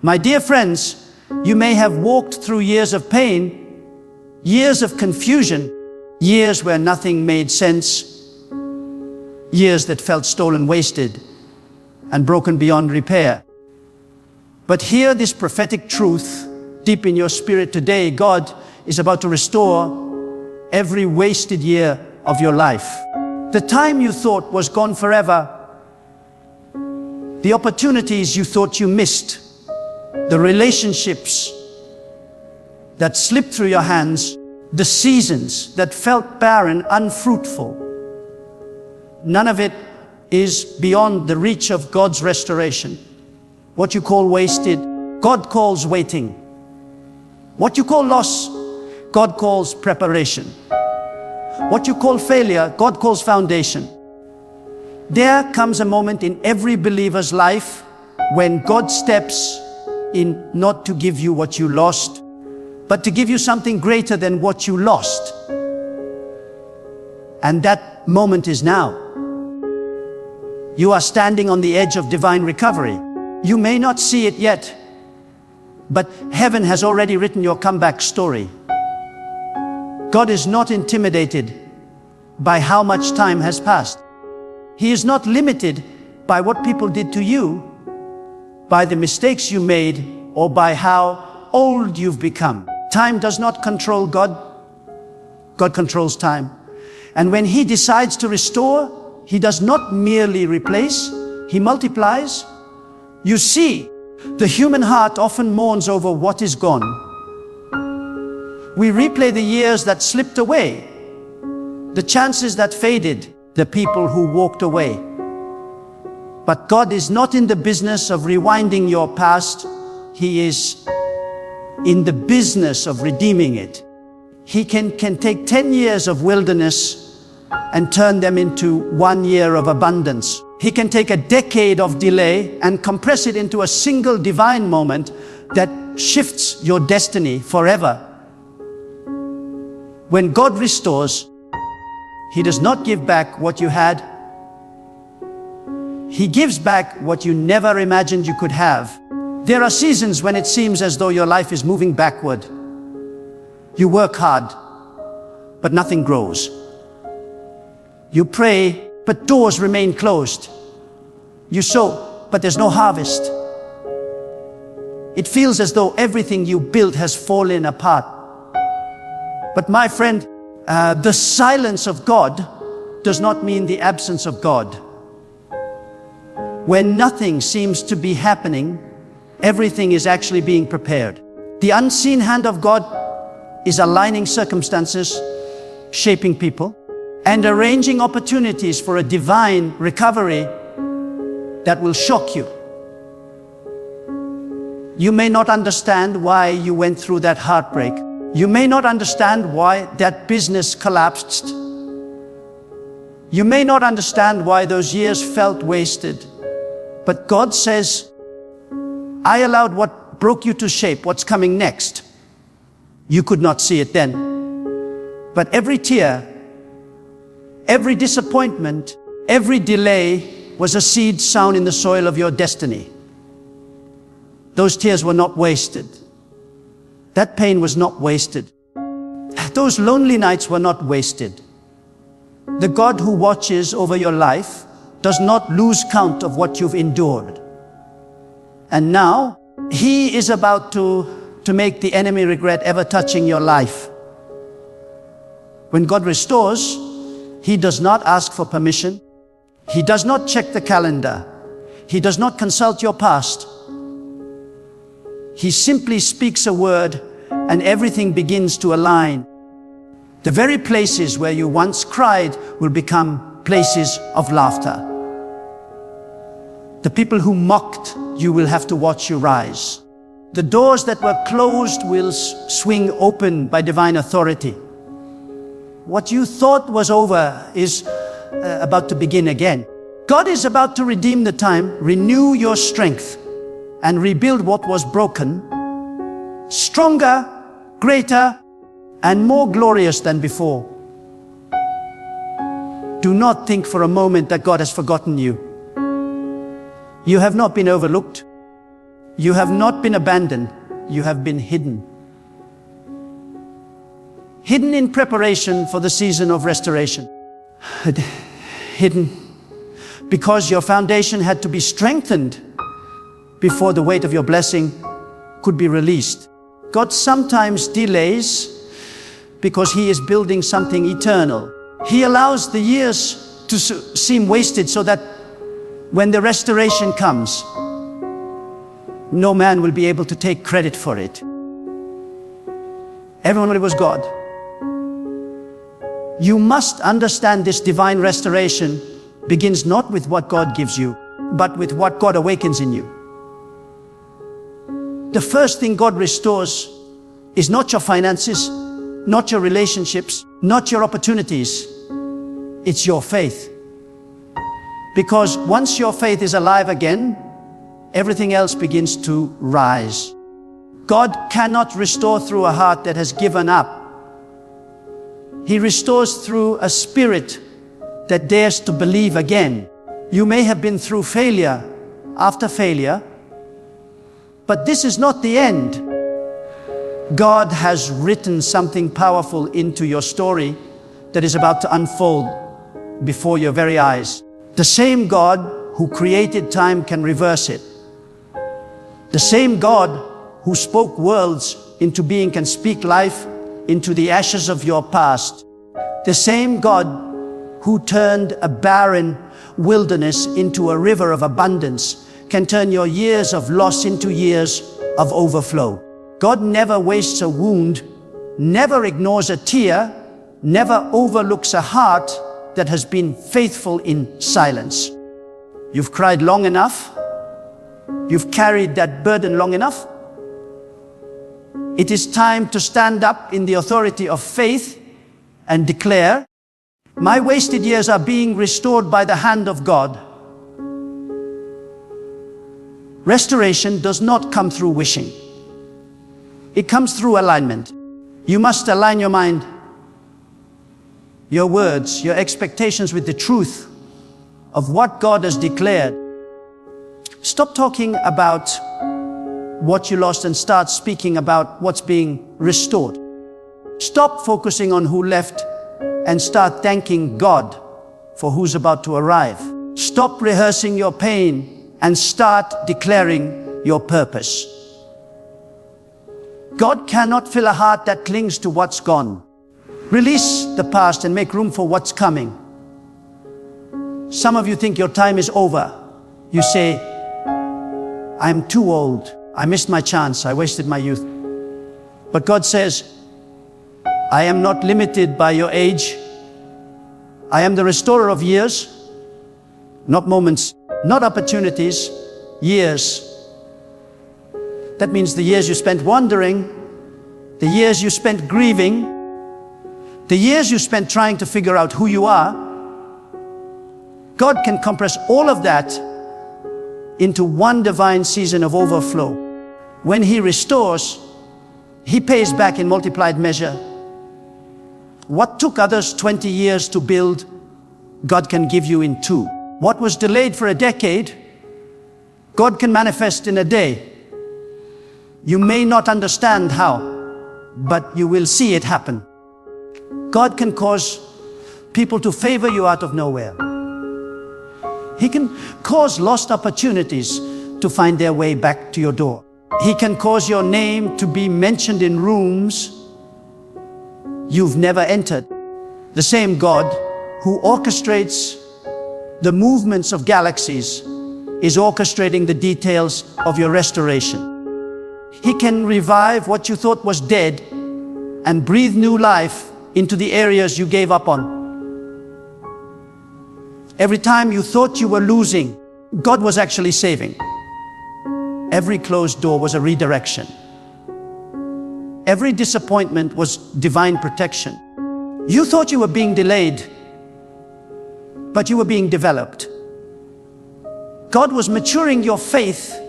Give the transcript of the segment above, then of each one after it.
My dear friends, you may have walked through years of pain, years of confusion, years where nothing made sense, years that felt stolen, wasted, and broken beyond repair. But hear this prophetic truth deep in your spirit today. God is about to restore every wasted year of your life. The time you thought was gone forever, the opportunities you thought you missed, the relationships that slipped through your hands, the seasons that felt barren, unfruitful. None of it is beyond the reach of God's restoration. What you call wasted, God calls waiting. What you call loss, God calls preparation. What you call failure, God calls foundation. There comes a moment in every believer's life when God steps in not to give you what you lost, but to give you something greater than what you lost. And that moment is now. You are standing on the edge of divine recovery. You may not see it yet, but heaven has already written your comeback story. God is not intimidated by how much time has passed. He is not limited by what people did to you, by the mistakes you made, or by how old you've become. Time does not control God. God controls time. And when He decides to restore, He does not merely replace, He multiplies. You see, the human heart often mourns over what is gone. We replay the years that slipped away, the chances that faded, the people who walked away. But God is not in the business of rewinding your past. He is in the business of redeeming it. He can take 10 years of wilderness and turn them into 1 year of abundance. He can take a decade of delay and compress it into a single divine moment that shifts your destiny forever. When God restores, He does not give back what you had. He gives back what you never imagined you could have. There are seasons when it seems as though your life is moving backward. You work hard, but nothing grows. You pray, but doors remain closed. You sow, but there's no harvest. It feels as though everything you built has fallen apart. But my friend, the silence of God does not mean the absence of God. When nothing seems to be happening, everything is actually being prepared. The unseen hand of God is aligning circumstances, shaping people, and arranging opportunities for a divine recovery that will shock you. You may not understand why you went through that heartbreak. You may not understand why that business collapsed. You may not understand why those years felt wasted. But God says, I allowed what broke you to shape what's coming next. You could not see it then. But every tear, every disappointment, every delay was a seed sown in the soil of your destiny. Those tears were not wasted. That pain was not wasted. Those lonely nights were not wasted. The God who watches over your life does not lose count of what you've endured. And now, He is about to make the enemy regret ever touching your life. When God restores, He does not ask for permission. He does not check the calendar. He does not consult your past. He simply speaks a word and everything begins to align. The very places where you once cried will become places of laughter. The people who mocked you will have to watch you rise. The doors that were closed will swing open by divine authority. What you thought was over is about to begin again. God is about to redeem the time, renew your strength, and rebuild what was broken, stronger, greater, and more glorious than before. Do not think for a moment that God has forgotten you. You have not been overlooked. You have not been abandoned. You have been hidden. Hidden in preparation for the season of restoration. Hidden because your foundation had to be strengthened before the weight of your blessing could be released. God sometimes delays because He is building something eternal. He allows the years to seem wasted so that when the restoration comes, no man will be able to take credit for it. Everyone, it was God. You must understand this divine restoration begins not with what God gives you, but with what God awakens in you. The first thing God restores is not your finances, not your relationships, not your opportunities. It's your faith. Because once your faith is alive again, everything else begins to rise. God cannot restore through a heart that has given up. He restores through a spirit that dares to believe again. You may have been through failure after failure, but this is not the end. God has written something powerful into your story that is about to unfold before your very eyes. The same God who created time can reverse it. The same God who spoke worlds into being can speak life into the ashes of your past. The same God who turned a barren wilderness into a river of abundance can turn your years of loss into years of overflow. God never wastes a wound, never ignores a tear, never overlooks a heart that has been faithful in silence. You've cried long enough. You've carried that burden long enough. It is time to stand up in the authority of faith and declare, my wasted years are being restored by the hand of God. Restoration does not come through wishing. It comes through alignment. You must align your mind, your words, your expectations with the truth of what God has declared. Stop talking about what you lost and start speaking about what's being restored. Stop focusing on who left and start thanking God for who's about to arrive. Stop rehearsing your pain and start declaring your purpose. God cannot fill a heart that clings to what's gone. Release the past and make room for what's coming. Some of you think your time is over. You say, I'm too old. I missed my chance. I wasted my youth. But God says, I am not limited by your age. I am the restorer of years, not moments, not opportunities, years. That means the years you spent wandering, the years you spent grieving, the years you spent trying to figure out who you are. God can compress all of that into one divine season of overflow. When He restores, He pays back in multiplied measure. What took others 20 years to build, God can give you in 2. What was delayed for a decade, God can manifest in a day. You may not understand how, but you will see it happen. God can cause people to favor you out of nowhere. He can cause lost opportunities to find their way back to your door. He can cause your name to be mentioned in rooms you've never entered. The same God who orchestrates the movements of galaxies is orchestrating the details of your restoration. He can revive what you thought was dead and breathe new life into the areas you gave up on. Every time you thought you were losing, God was actually saving. Every closed door was a redirection. Every disappointment was divine protection. You thought you were being delayed, but you were being developed. God was maturing your faith,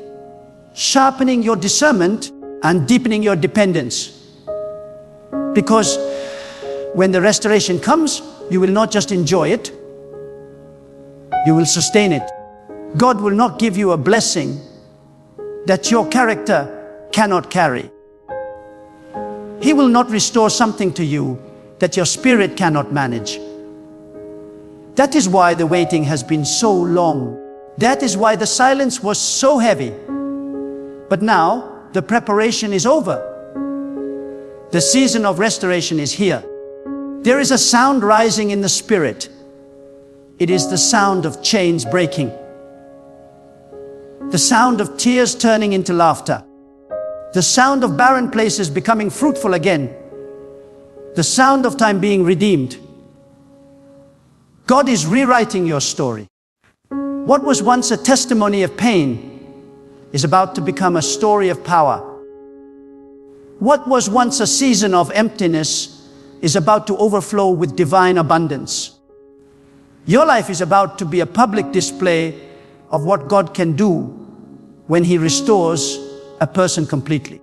sharpening your discernment, and deepening your dependence. Because when the restoration comes, you will not just enjoy it, You will sustain it. God will not give you a blessing that your character cannot carry. He will not restore something to you that your spirit cannot manage. That is why the waiting has been so long. That is why the silence was so heavy. But now the preparation is over. The season of restoration is here. There is a sound rising in the spirit. It is the sound of chains breaking. The sound of tears turning into laughter. The sound of barren places becoming fruitful again. The sound of time being redeemed. God is rewriting your story. What was once a testimony of pain is about to become a story of power. What was once a season of emptiness is about to overflow with divine abundance. Your life is about to be a public display of what God can do when He restores a person completely.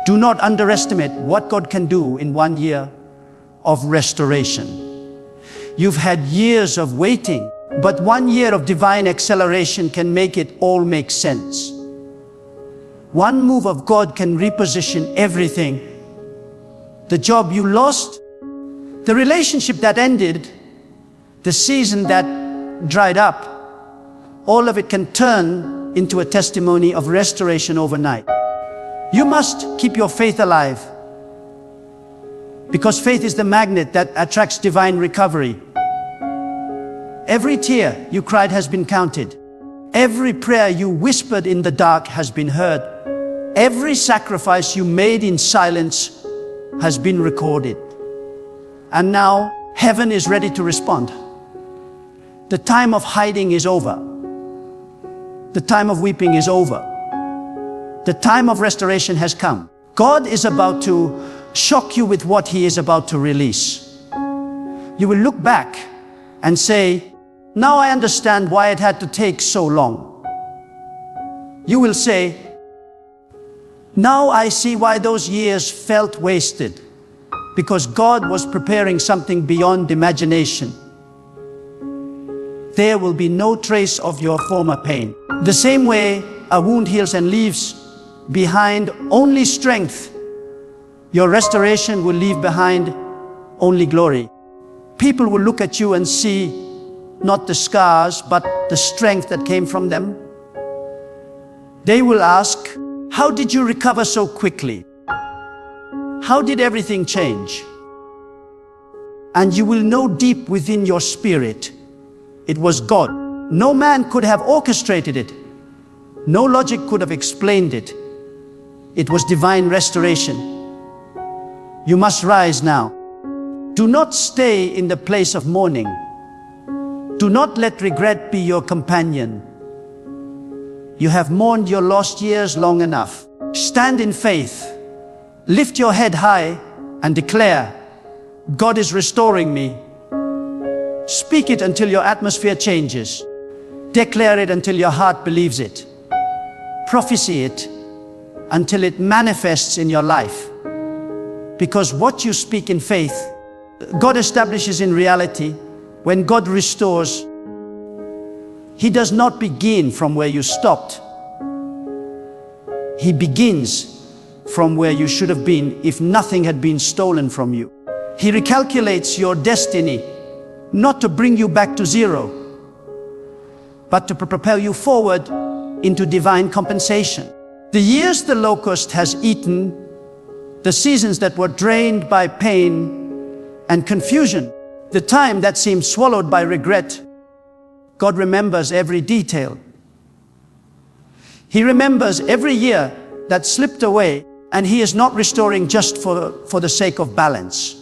Do not underestimate what God can do in 1 year of restoration. You've had years of waiting, but 1 year of divine acceleration can make it all make sense. One move of God can reposition everything. The job you lost, the relationship that ended, the season that dried up, all of it can turn into a testimony of restoration overnight. You must keep your faith alive, because faith is the magnet that attracts divine recovery. Every tear you cried has been counted. Every prayer you whispered in the dark has been heard. Every sacrifice you made in silence has been recorded. And now heaven is ready to respond. The time of hiding is over. The time of weeping is over. The time of restoration has come. God is about to shock you with what He is about to release. You will look back and say, now I understand why it had to take so long. You will say, now I see why those years felt wasted, because God was preparing something beyond imagination. There will be no trace of your former pain. The same way a wound heals and leaves behind only strength, your restoration will leave behind only glory. People will look at you and see not the scars, but the strength that came from them. They will ask, how did you recover so quickly? How did everything change? And you will know deep within your spirit, it was God. No man could have orchestrated it. No logic could have explained it. It was divine restoration. You must rise now. Do not stay in the place of mourning. Do not let regret be your companion. You have mourned your lost years long enough. Stand in faith. Lift your head high and declare, God is restoring me. Speak it until your atmosphere changes. Declare it until your heart believes it. Prophesy it until it manifests in your life. Because what you speak in faith, God establishes in reality. When God restores, He does not begin from where you stopped. He begins from where you should have been if nothing had been stolen from you. He recalculates your destiny, not to bring you back to zero, but to propel you forward into divine compensation. The years the locust has eaten, the seasons that were drained by pain and confusion, the time that seemed swallowed by regret, God remembers every detail. He remembers every year that slipped away, and He is not restoring just for the sake of balance.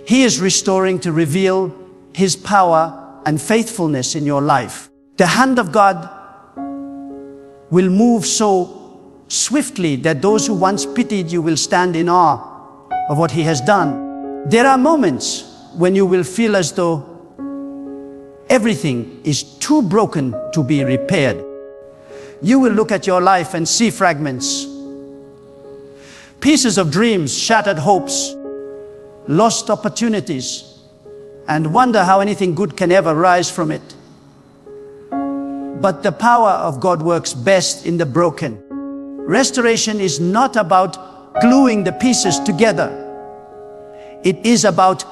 He is restoring to reveal His power and faithfulness in your life. The hand of God will move so swiftly that those who once pitied you will stand in awe of what He has done. There are moments when you will feel as though everything is too broken to be repaired. You will look at your life and see fragments, pieces of dreams, shattered hopes, lost opportunities, and wonder how anything good can ever rise from it. But the power of God works best in the broken. Restoration is not about gluing the pieces together. It is about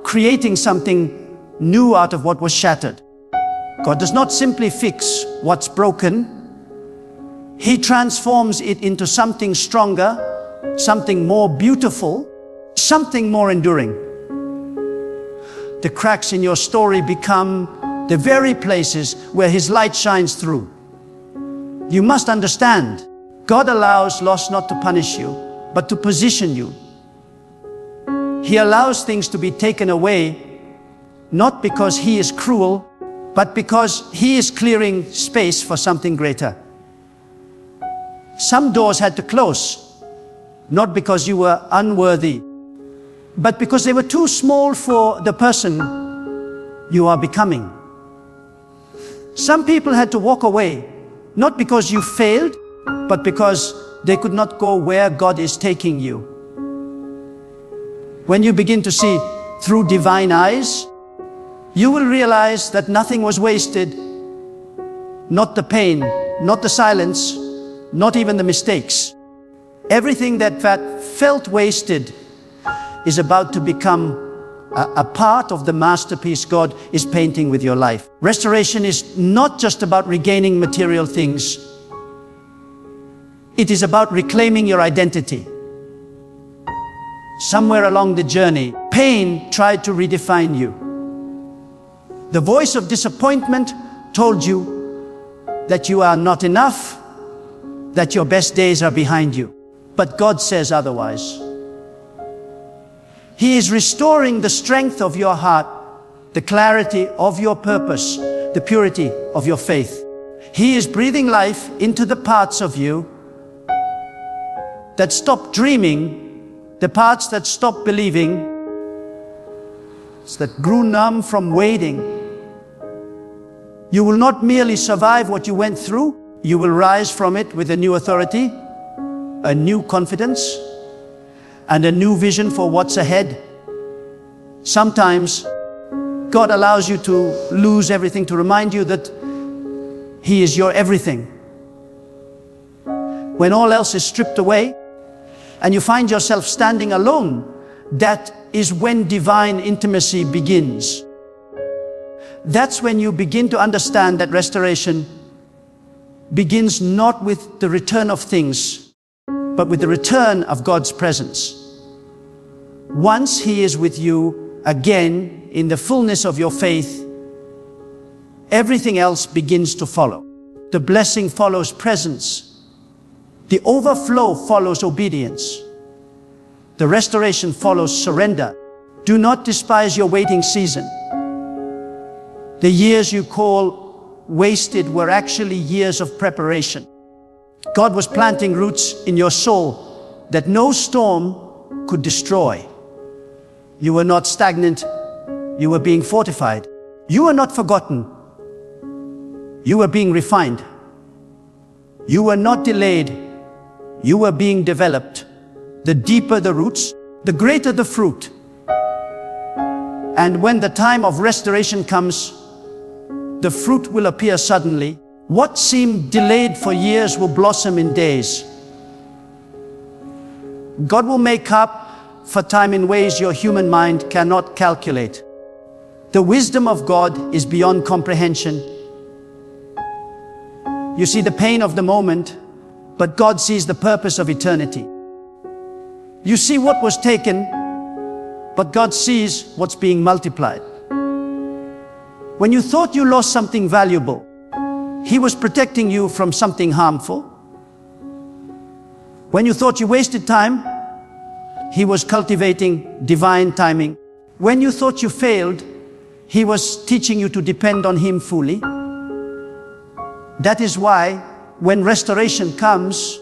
creating something new out of what was shattered. God does not simply fix what's broken. He transforms it into something stronger, something more beautiful, something more enduring. The cracks in your story become the very places where His light shines through. You must understand, God allows loss not to punish you, but to position you. He allows things to be taken away, not because He is cruel, but because He is clearing space for something greater. Some doors had to close, not because you were unworthy, but because they were too small for the person you are becoming. Some people had to walk away, not because you failed, but because they could not go where God is taking you. When you begin to see through divine eyes, you will realize that nothing was wasted. Not the pain, not the silence, not even the mistakes. Everything that felt wasted is about to become a part of the masterpiece God is painting with your life. Restoration is not just about regaining material things. It is about reclaiming your identity. Somewhere along the journey, pain tried to redefine you. The voice of disappointment told you that you are not enough, that your best days are behind you. But God says otherwise. He is restoring the strength of your heart, the clarity of your purpose, the purity of your faith. He is breathing life into the parts of you that stopped dreaming, the parts that stopped believing, that grew numb from waiting. You will not merely survive what you went through, you will rise from it with a new authority, a new confidence, and a new vision for what's ahead. Sometimes God allows you to lose everything to remind you that He is your everything. When all else is stripped away and you find yourself standing alone, that is when divine intimacy begins. That's when you begin to understand that restoration begins not with the return of things, but with the return of God's presence. Once He is with you again in the fullness of your faith, everything else begins to follow. The blessing follows presence. The overflow follows obedience. The restoration follows surrender. Do not despise your waiting season. The years you call wasted were actually years of preparation. God was planting roots in your soul that no storm could destroy. You were not stagnant, you were being fortified. You were not forgotten, you were being refined. You were not delayed, you were being developed. The deeper the roots, the greater the fruit. And when the time of restoration comes, the fruit will appear suddenly. What seemed delayed for years will blossom in days. God will make up for time in ways your human mind cannot calculate. The wisdom of God is beyond comprehension. You see the pain of the moment, but God sees the purpose of eternity. You see what was taken, but God sees what's being multiplied. When you thought you lost something valuable, He was protecting you from something harmful. When you thought you wasted time, He was cultivating divine timing. When you thought you failed, He was teaching you to depend on Him fully. That is why, when restoration comes,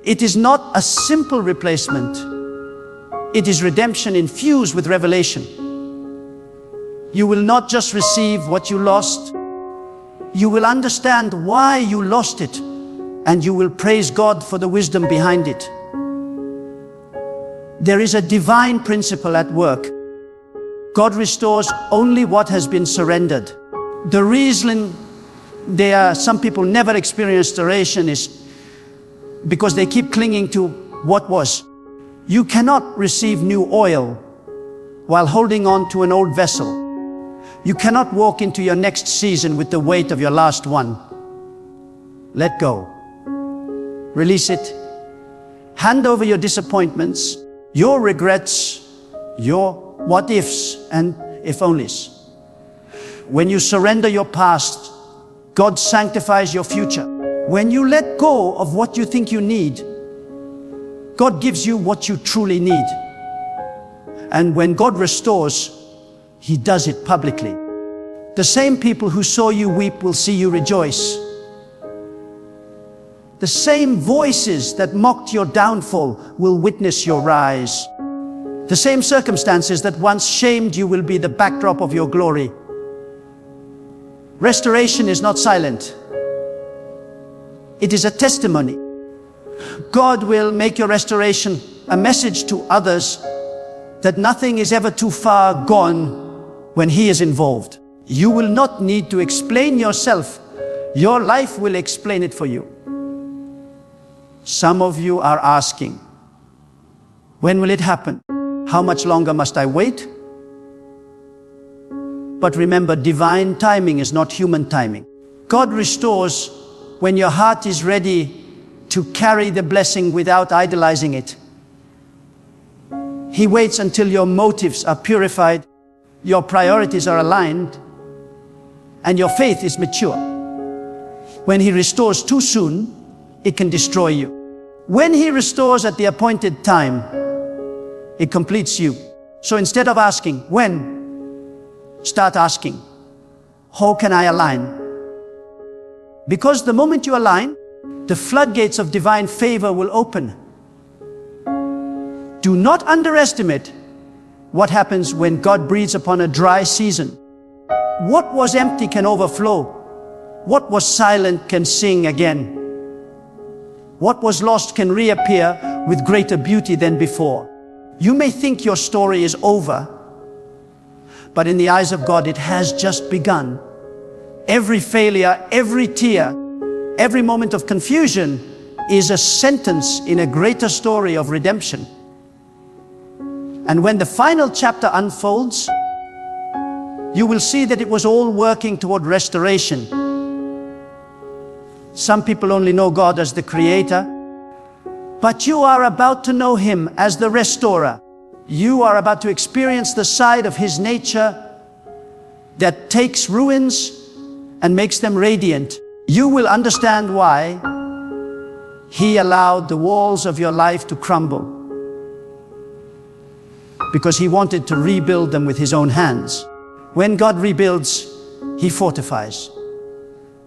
it is not a simple replacement. It is redemption infused with revelation. You will not just receive what you lost, you will understand why you lost it, and you will praise God for the wisdom behind it. There is a divine principle at work. God restores only what has been surrendered. The reason some people never experience restoration is because they keep clinging to what was. You cannot receive new oil while holding on to an old vessel. You cannot walk into your next season with the weight of your last one. Let go. Release it. Hand over your disappointments, your regrets, your what ifs and if onlys. When you surrender your past, God sanctifies your future. When you let go of what you think you need, God gives you what you truly need. And when God restores, He does it publicly. The same people who saw you weep will see you rejoice. The same voices that mocked your downfall will witness your rise. The same circumstances that once shamed you will be the backdrop of your glory. Restoration is not silent. It is a testimony. God will make your restoration a message to others that nothing is ever too far gone when He is involved. You will not need to explain yourself. Your life will explain it for you. Some of you are asking, when will it happen? How much longer must I wait? But remember, divine timing is not human timing. God restores when your heart is ready to carry the blessing without idolizing it. He waits until your motives are purified, your priorities are aligned, and your faith is mature. When He restores too soon, it can destroy you. When He restores at the appointed time, it completes you. So instead of asking, when? Start asking, how can I align? Because the moment you align, the floodgates of divine favor will open. Do not underestimate what happens when God breathes upon a dry season. What was empty can overflow. What was silent can sing again. What was lost can reappear with greater beauty than before. You may think your story is over, but in the eyes of God, it has just begun. Every failure, every tear, every moment of confusion is a sentence in a greater story of redemption. And when the final chapter unfolds, you will see that it was all working toward restoration. Some people only know God as the Creator, but you are about to know Him as the Restorer. You are about to experience the side of His nature that takes ruins and makes them radiant. You will understand why He allowed the walls of your life to crumble. Because He wanted to rebuild them with His own hands. When God rebuilds, He fortifies.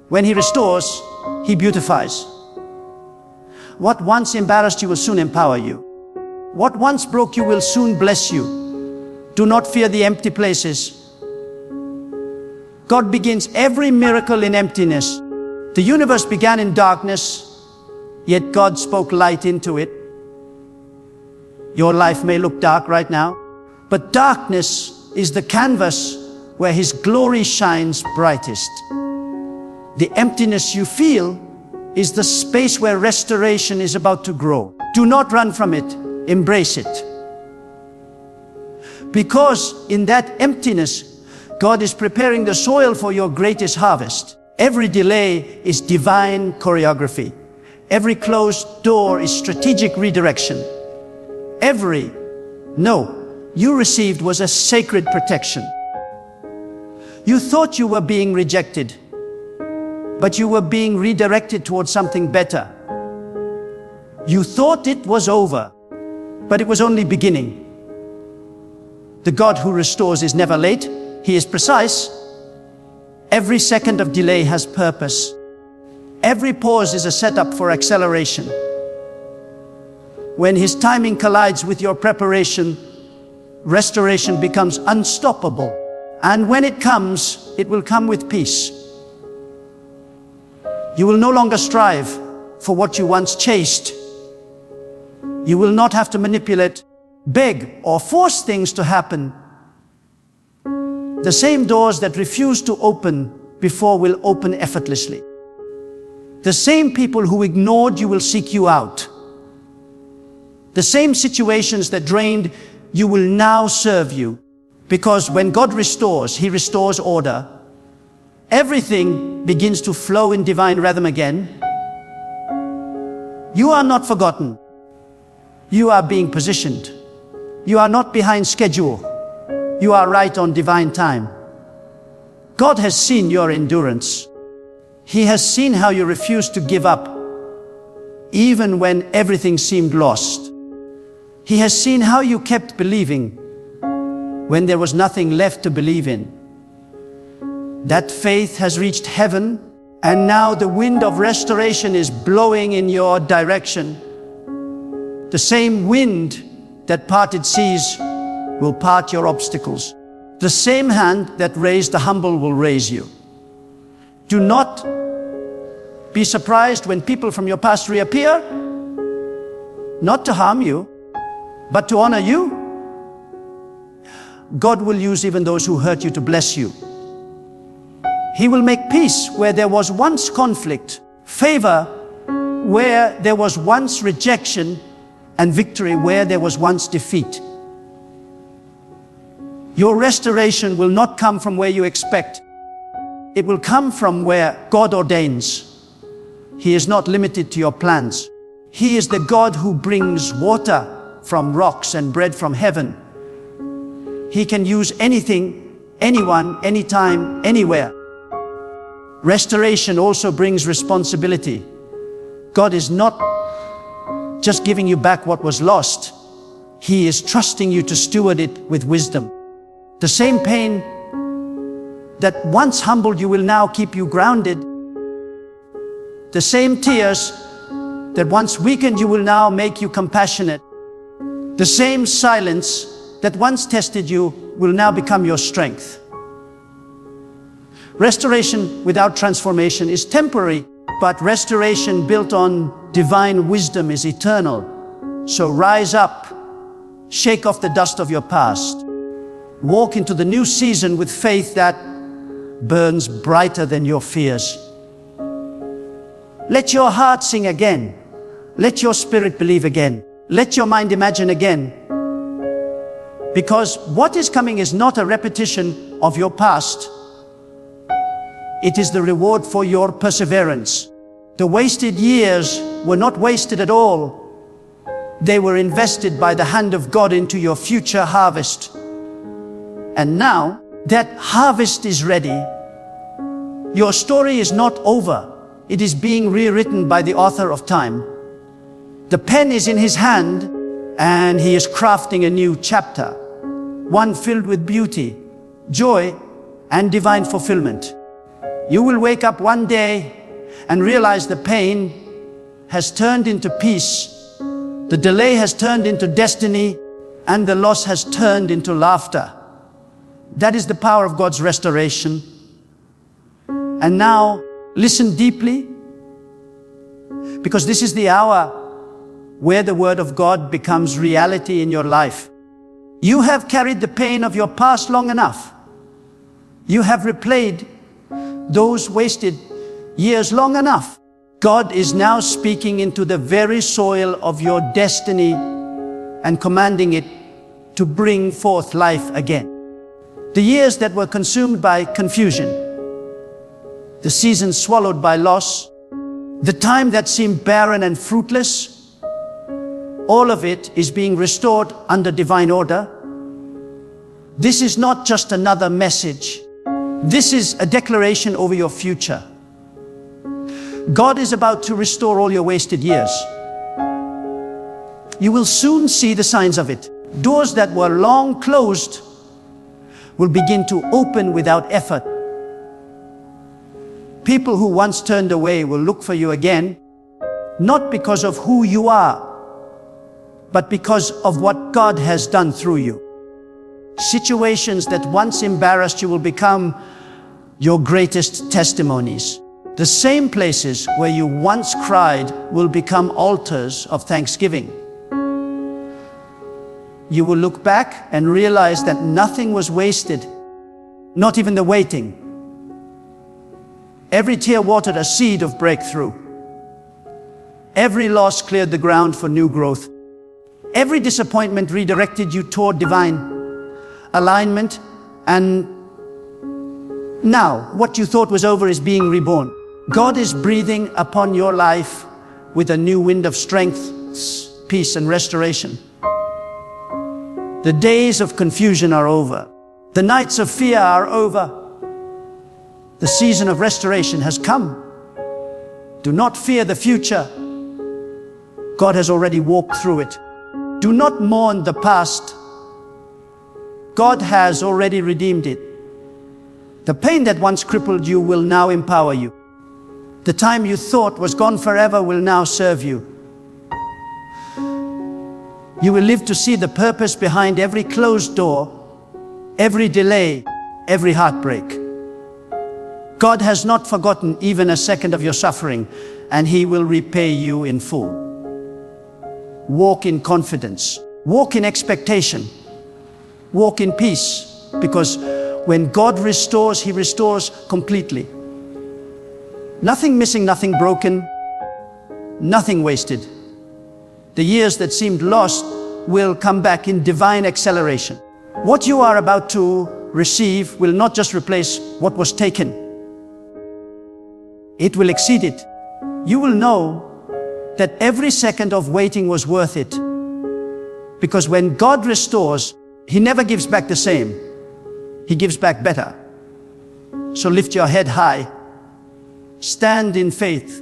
When He restores, He beautifies. What once embarrassed you will soon empower you. What once broke you will soon bless you. Do not fear the empty places. God begins every miracle in emptiness. The universe began in darkness, yet God spoke light into it. Your life may look dark right now, but darkness is the canvas where His glory shines brightest. The emptiness you feel is the space where restoration is about to grow. Do not run from it, embrace it. Because in that emptiness, God is preparing the soil for your greatest harvest. Every delay is divine choreography. Every closed door is strategic redirection. Every no you received was a sacred protection. You thought you were being rejected, but you were being redirected towards something better. You thought it was over, but it was only beginning. The God who restores is never late. He is precise. Every second of delay has purpose. Every pause is a setup for acceleration. When His timing collides with your preparation, restoration becomes unstoppable. And when it comes, it will come with peace. You will no longer strive for what you once chased. You will not have to manipulate, beg, or force things to happen. The same doors that refused to open before will open effortlessly. The same people who ignored you will seek you out. The same situations that drained you will now serve you. Because when God restores, He restores order. Everything begins to flow in divine rhythm again. You are not forgotten. You are being positioned. You are not behind schedule. You are right on divine time. God has seen your endurance. He has seen how you refused to give up, even when everything seemed lost. He has seen how you kept believing when there was nothing left to believe in. That faith has reached heaven, and now the wind of restoration is blowing in your direction. The same wind that parted seas will part your obstacles. The same hand that raised the humble will raise you. Do not be surprised when people from your past reappear, not to harm you, but to honor you. God will use even those who hurt you to bless you. He will make peace where there was once conflict, favor where there was once rejection, and victory where there was once defeat. Your restoration will not come from where you expect. It will come from where God ordains. He is not limited to your plans. He is the God who brings water from rocks and bread from heaven. He can use anything, anyone, anytime, anywhere. Restoration also brings responsibility. God is not just giving you back what was lost. He is trusting you to steward it with wisdom. The same pain that once humbled you will now keep you grounded. The same tears that once weakened you will now make you compassionate. The same silence that once tested you will now become your strength. Restoration without transformation is temporary, but restoration built on divine wisdom is eternal. So rise up, shake off the dust of your past. Walk into the new season with faith that burns brighter than your fears. Let your heart sing again. Let your spirit believe again. Let your mind imagine again. Because what is coming is not a repetition of your past. It is the reward for your perseverance. The wasted years were not wasted at all. They were invested by the hand of God into your future harvest. And now that harvest is ready. Your story is not over. It is being rewritten by the author of time. The pen is in his hand, and he is crafting a new chapter, one filled with beauty, joy, and divine fulfillment. You will wake up one day and realize the pain has turned into peace, the delay has turned into destiny, and the loss has turned into laughter. That is the power of God's restoration. And now, listen deeply, because this is the hour where the Word of God becomes reality in your life. You have carried the pain of your past long enough. You have replayed those wasted years long enough. God is now speaking into the very soil of your destiny and commanding it to bring forth life again. The years that were consumed by confusion, the seasons swallowed by loss, the time that seemed barren and fruitless, all of it is being restored under divine order. This is not just another message. This is a declaration over your future. God is about to restore all your wasted years. You will soon see the signs of it. Doors that were long closed will begin to open without effort. People who once turned away will look for you again, not because of who you are, but because of what God has done through you. Situations that once embarrassed you will become your greatest testimonies. The same places where you once cried will become altars of thanksgiving. You will look back and realize that nothing was wasted. not even the waiting. Every tear watered a seed of breakthrough. Every loss cleared the ground for new growth. Every disappointment redirected you toward divine alignment. And now, what you thought was over is being reborn. God is breathing upon your life with a new wind of strength, peace, and restoration. The days of confusion are over. The nights of fear are over. The season of restoration has come. Do not fear the future. God has already walked through it. Do not mourn the past. God has already redeemed it. The pain that once crippled you will now empower you. The time you thought was gone forever will now serve you. You will live to see the purpose behind every closed door, every delay, every heartbreak. God has not forgotten even a second of your suffering, and He will repay you in full. Walk in confidence. Walk in expectation. Walk in peace, because when God restores, He restores completely. Nothing missing, nothing broken, nothing wasted. The years that seemed lost will come back in divine acceleration. What you are about to receive will not just replace what was taken. It will exceed it. You will know that every second of waiting was worth it. Because when God restores, He never gives back the same. He gives back better. So lift your head high. Stand in faith.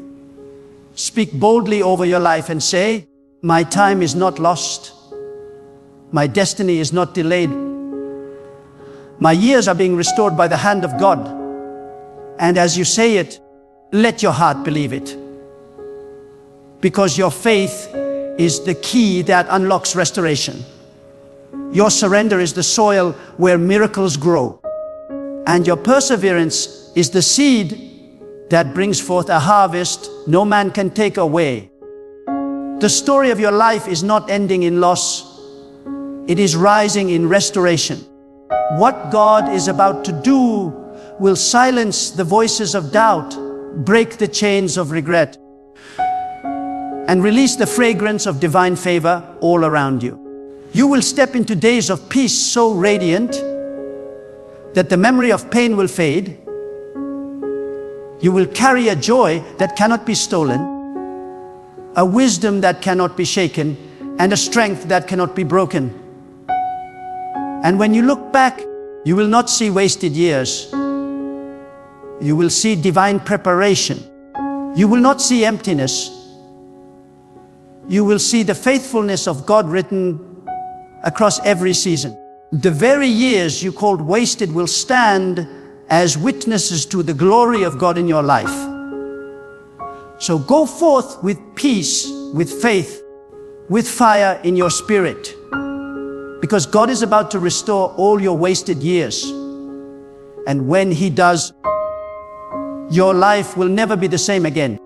Speak boldly over your life and say, my time is not lost. My destiny is not delayed. My years are being restored by the hand of God. And as you say it, let your heart believe it. Because your faith is the key that unlocks restoration. Your surrender is the soil where miracles grow. And your perseverance is the seed that brings forth a harvest no man can take away. The story of your life is not ending in loss. It is rising in restoration. What God is about to do will silence the voices of doubt, break the chains of regret, and release the fragrance of divine favor all around you. You will step into days of peace so radiant that the memory of pain will fade. You will carry a joy that cannot be stolen, a wisdom that cannot be shaken, and a strength that cannot be broken. And when you look back, you will not see wasted years. You will see divine preparation. You will not see emptiness. You will see the faithfulness of God written across every season. The very years you called wasted will stand as witnesses to the glory of God in your life. So go forth with peace, with faith, with fire in your spirit, because God is about to restore all your wasted years. And when He does, your life will never be the same again.